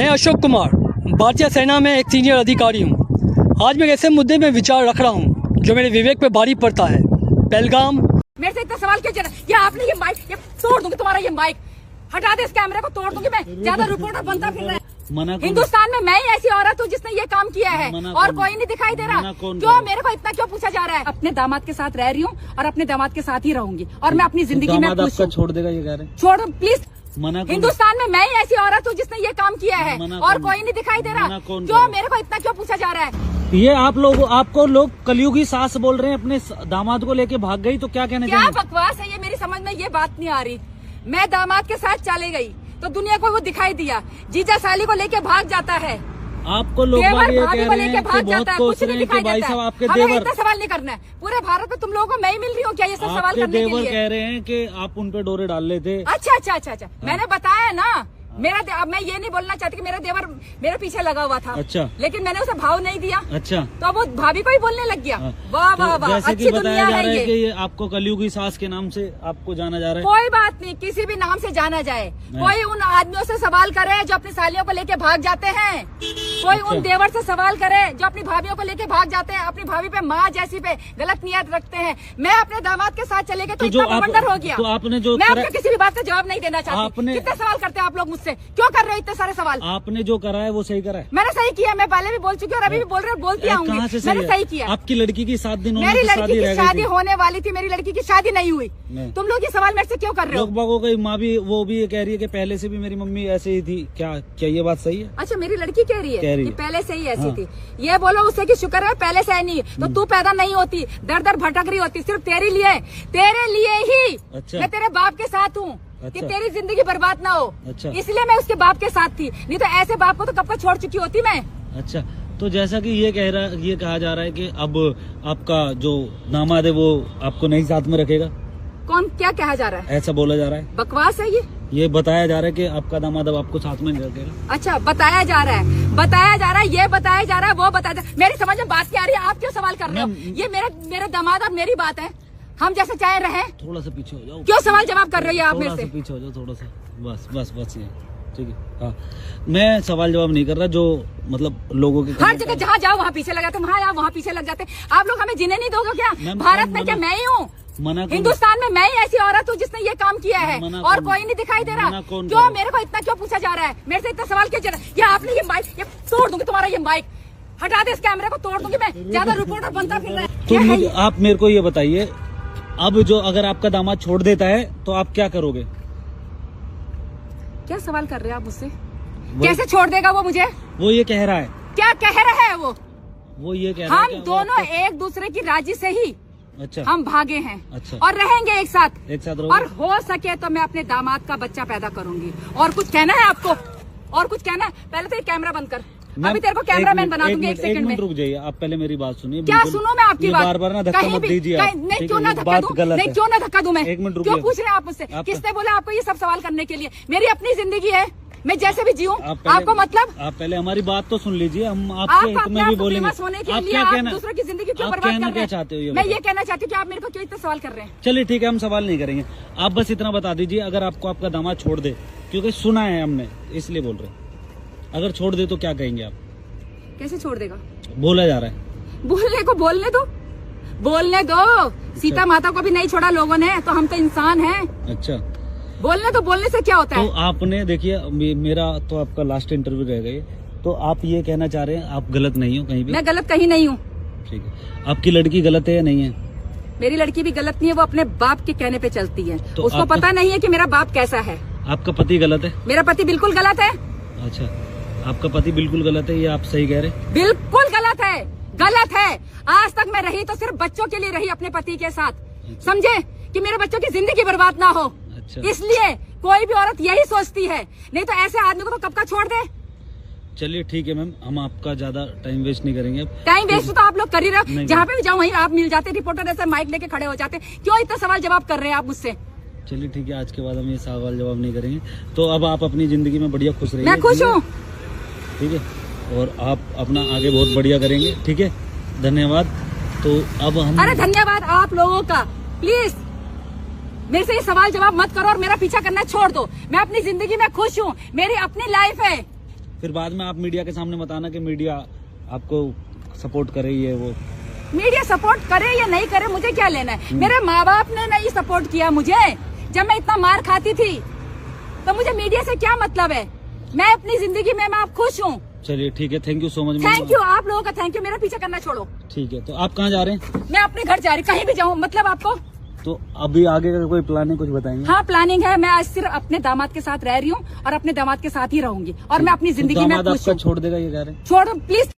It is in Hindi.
मैं अशोक कुमार भारतीय सेना में एक सीनियर अधिकारी हूँ। आज मैं ऐसे मुद्दे में विचार रख रहा हूँ जो मेरे विवेक पे भारी पड़ता है। पहलगाम। मेरे से इतना सवाल क्यों चल रहा है? ये आपने ये माइक ये तोड़ दूंगी, तुम्हारा ये माइक हटा दे, इस कैमरे को तोड़ दूंगी मैं। ज्यादा रिपोर्टर बनता फिर रहा है। हिंदुस्तान में मैं ही ऐसी औरत हूँ जिसने ये काम किया है और कोई नहीं दिखाई दे रहा। क्यों मेरे को इतना क्यों पूछा जा रहा है? अपने दामाद के साथ रह रही हूँ और अपने दामाद के साथ ही रहूंगी और मैं अपनी जिंदगी में छोड़ देगा ये कह रहे हैं। छोड़ दो प्लीज। हिंदुस्तान में मैं ही ऐसी औरत हूँ जिसने ये काम किया है और कोई नहीं दिखाई दे रहा। क्यों मेरे को इतना क्यों पूछा जा रहा है? ये आपको लोग कलयुगी सास बोल रहे हैं, अपने दामाद को लेके भाग गई, तो क्या कहना चाहिए? क्या बकवास है ये, मेरी समझ में ये बात नहीं आ रही। मैं दामाद के साथ चले गई तो दुनिया को वो दिखाई दिया, जीजा साली को लेके भाग जाता है। आपको लोग भाभी को लेके भाग जाता है, कुछ नहीं दिखाई देता है। आपके हमें देवर इतना सवाल नहीं करना है। पूरे भारत में तुम लोगों को मैं ही मिल रही हूँ क्या ये सब सवाल करने के लिए? कह रहे हैं कि आप उन पे डोरे डाल लेते। अच्छा। मैंने बताया ना, अब मैं ये नहीं बोलना चाहती कि मेरा देवर मेरे पीछे लगा हुआ था। अच्छा। लेकिन मैंने उसे भाव नहीं दिया। अच्छा। तो वो भाभी को ही बोलने लग गया। वाह वाह वाह, अच्छी दुनिया है ये। कि ये आपको कलयुगी सास के नाम से आपको जाना जा रहा है। कोई बात नहीं, किसी भी नाम से जाना जाए। कोई उन आदमियों से सवाल करे जो अपनी सालियों को लेके भाग जाते हैं। कोई उन देवर से सवाल करे जो अपनी भाभीयों को लेके भाग जाते हैं, अपनी भाभी पे माँ जैसी पे गलत नियत रखते हैं। मैं अपने दामाद के साथ चले गए तो इतना बवंडर हो गया। तो आपने जो मैं आपको किसी भी बात का जवाब नहीं देना चाहती। कितने सवाल करते हैं आप लोग मुझसे? क्यों कर रहे हो इतने सारे सवाल? आपने जो करा है वो सही करा है। मैंने सही किया, मैं पहले भी बोल चुकी हूँ और अभी भी बोल रही हूँ, बोलती आऊंगी। मैंने सही किया। आपकी लड़की की 7 दिन मेरी लड़की की शादी होने वाली थी, मेरी लड़की की शादी नहीं हुई। तुम लोग ये सवाल मेरे से क्यों कर रहे हो? लोग की माँ भी वो भी ये कह रही है कि पहले से भी मेरी मम्मी ऐसे ही थी। क्या ये बात सही है? अच्छा, मेरी लड़की कह रही है कि पहले से ही ऐसी थी। ये बोलो उससे कि शुक्र है पहले से नहीं, तो तू पैदा नहीं होती, दर दर भटक रही होती। सिर्फ तेरे लिए ही मैं तेरे बाप के साथ हूँ कि तेरी जिंदगी बर्बाद ना हो। इसलिए मैं उसके बाप के साथ थी, नहीं तो ऐसे बाप को तो कब का छोड़ चुकी होती मैं। अच्छा, तो जैसा कि ये कहा जा रहा है कि अब आपका जो दामाद है वो आपको नहीं साथ में रखेगा। कौन क्या कहा जा रहा है? ऐसा बोला जा रहा है। बकवास है ये बताया जा रहा है कि आपका दामाद अब आपको साथ में नहीं रखेगा। अच्छा, बताया जा रहा है, ये बताया जा रहा है, वो बताया जा रहा है। मेरी समझ में बात क्या आ रही है? आप क्यों सवाल कर रहे हो? ये मेरे दामाद और मेरी बात है, हम जैसे चाहे रहे। थोड़ा सा पीछे हो जाओ। क्यों सवाल जवाब कर रही है आप मेरे से? पीछे हो जाओ थोड़ा सा, बस ये ठीक है। हाँ, मैं सवाल जवाब नहीं कर रहा। जो मतलब लोगों के हर जगह जहाँ जाओ वहाँ पीछे लगाते, वहाँ पीछे लग जाते। आप लोग हमें जीने नहीं दोगे क्या? भारत में क्या मैं ही हूँ? हिंदुस्तान में मैं ही ऐसी औरत हूँ जिसने ये काम किया है और कोई नहीं दिखाई दे रहा। क्यों मेरे को इतना क्यों पूछा जा रहा है? मेरे से इतना सवाल क्यों चल रहा है? ये आपने ये माइक ये तोड़ दूंगी, तुम्हारा ये माइक हटा दे, इस कैमरे को तोड़ दूंगी मैं। ज्यादा रिपोर्टर बनता फिर रहा है। तो आप मेरे को ये बताइए, अब जो अगर आपका दामाद छोड़ देता है तो आप क्या करोगे? क्या सवाल कर रहे हैं आप मुझसे? कैसे छोड़ देगा वो मुझे? वो ये कह रहा है। क्या कह रहा है वो ये कह रहा है हम दोनों एक दूसरे की राजी से ही अच्छा हम भागे हैं। अच्छा। और रहेंगे एक साथ और हो सके तो मैं अपने दामाद का बच्चा पैदा करूंगी। और कुछ कहना है आपको? और कुछ कहना है? पहले तो कैमरा बंद कर, अभी तेरे को कैमरामैन बना दूंगी। एक सेकंड में रुक जाइए, आप पहले मेरी बात सुनिए। क्या सुनो मैं आपकी बात? बार ना धक्का मत दीजिए। नहीं, क्यों ना धक्का दूं? नहीं, क्यों ना धक्का दूं मैं? एक मिनट क्यों पूछ रहे हैं आप मुझसे? किसने बोला आपको ये सब सवाल करने के लिए? मेरी अपनी जिंदगी है, मैं जैसे भी जीऊं। आपको मतलब? आप पहले हमारी बात तो सुन लीजिए, हम आपके हित में भी बोलेंगे। होने के लिए आप दूसरों की जिंदगी क्यों बर्बाद कर रहे हैं? चाहते हो? मैं ये कहना चाहती हूँ कि आप मेरे को क्यों इतना सवाल कर रहे हैं? चलिए ठीक है, हम सवाल नहीं करेंगे। आप बस इतना बता दीजिए, अगर आपको आपका दामाद छोड़ दे, क्योंकि सुना है हमने इसलिए बोल रहे हैं, अगर छोड़ दे तो क्या कहेंगे आप? कैसे छोड़ देगा? बोला जा रहा है। बोलने को बोलने दो। सीता माता को भी नहीं छोड़ा लोगों ने, तो हम तो इंसान हैं। अच्छा, बोलने से क्या होता है? तो आपने देखिए, मेरा तो आपका लास्ट इंटरव्यू रह गई, तो आप ये कहना चाह रहे हैं आप गलत नहीं हो कहीं भी? मैं गलत कहीं नहीं हूँ। ठीक है, आपकी लड़की गलत है या नहीं है? मेरी लड़की भी गलत नहीं है, वो अपने बाप के कहने पे चलती है। तो उसको पता नहीं है कि मेरा बाप कैसा है। आपका पति गलत है? मेरा पति बिल्कुल गलत है। अच्छा, आपका पति बिल्कुल गलत है, ये आप सही कह रहे हैं? बिल्कुल गलत है। आज तक मैं रही तो सिर्फ बच्चों के लिए रही, अपने पति के साथ। समझे कि मेरे बच्चों की जिंदगी बर्बाद ना हो। अच्छा। इसलिए कोई भी औरत यही सोचती है, नहीं तो ऐसे आदमी को तो कब का छोड़ दे। चलिए ठीक है मैम, हम आपका ज्यादा टाइम वेस्ट नहीं करेंगे। टाइम वेस्ट तो आप लोग कर ही रहे हो। जहाँ पे भी जाओ वहीं आप मिल जाते, रिपोर्टर ऐसे माइक लेके खड़े हो जाते। क्यों इतना सवाल जवाब कर रहे हैं आप मुझसे? चलिए ठीक है, आज के बाद हम ये सवाल जवाब नहीं करेंगे। तो अब आप अपनी जिंदगी में बढ़िया खुश रहिए। मैं खुश हूँ। ठीक है, और आप अपना आगे बहुत बढ़िया करेंगे। ठीक है, धन्यवाद। तो अब हम अरे धन्यवाद आप लोगों का। प्लीज मेरे से ये सवाल जवाब मत करो और मेरा पीछा करना छोड़ दो। मैं अपनी जिंदगी में खुश हूँ, मेरी अपनी लाइफ है। फिर बाद में आप मीडिया के सामने बताना कि मीडिया आपको सपोर्ट करे, ये वो। मीडिया सपोर्ट करे या नहीं करे मुझे क्या लेना है। मेरे माँ बाप ने नहीं सपोर्ट किया मुझे जब मैं इतना मार खाती थी, तो मुझे मीडिया से क्या मतलब है। मैं अपनी जिंदगी में मैं खुश हूँ। चलिए ठीक है, thank you so much. Thank you, आप लोगों का थैंक यू। मेरा पीछे करना छोड़ो। ठीक है, तो आप कहाँ जा रहे हैं? मैं अपने घर जा रही, कहीं भी जाऊँ मतलब आपको। तो अभी आगे का कोई प्लानिंग कुछ बताएंगे? हाँ प्लानिंग है, मैं आज सिर्फ अपने दामाद के साथ रह रही हूँ और अपने दामाद के साथ ही रहूंगी और मैं अपनी जिंदगी में खुश हूँ। छोड़ देगा ये कह रहे हैं? छोड़ प्लीज।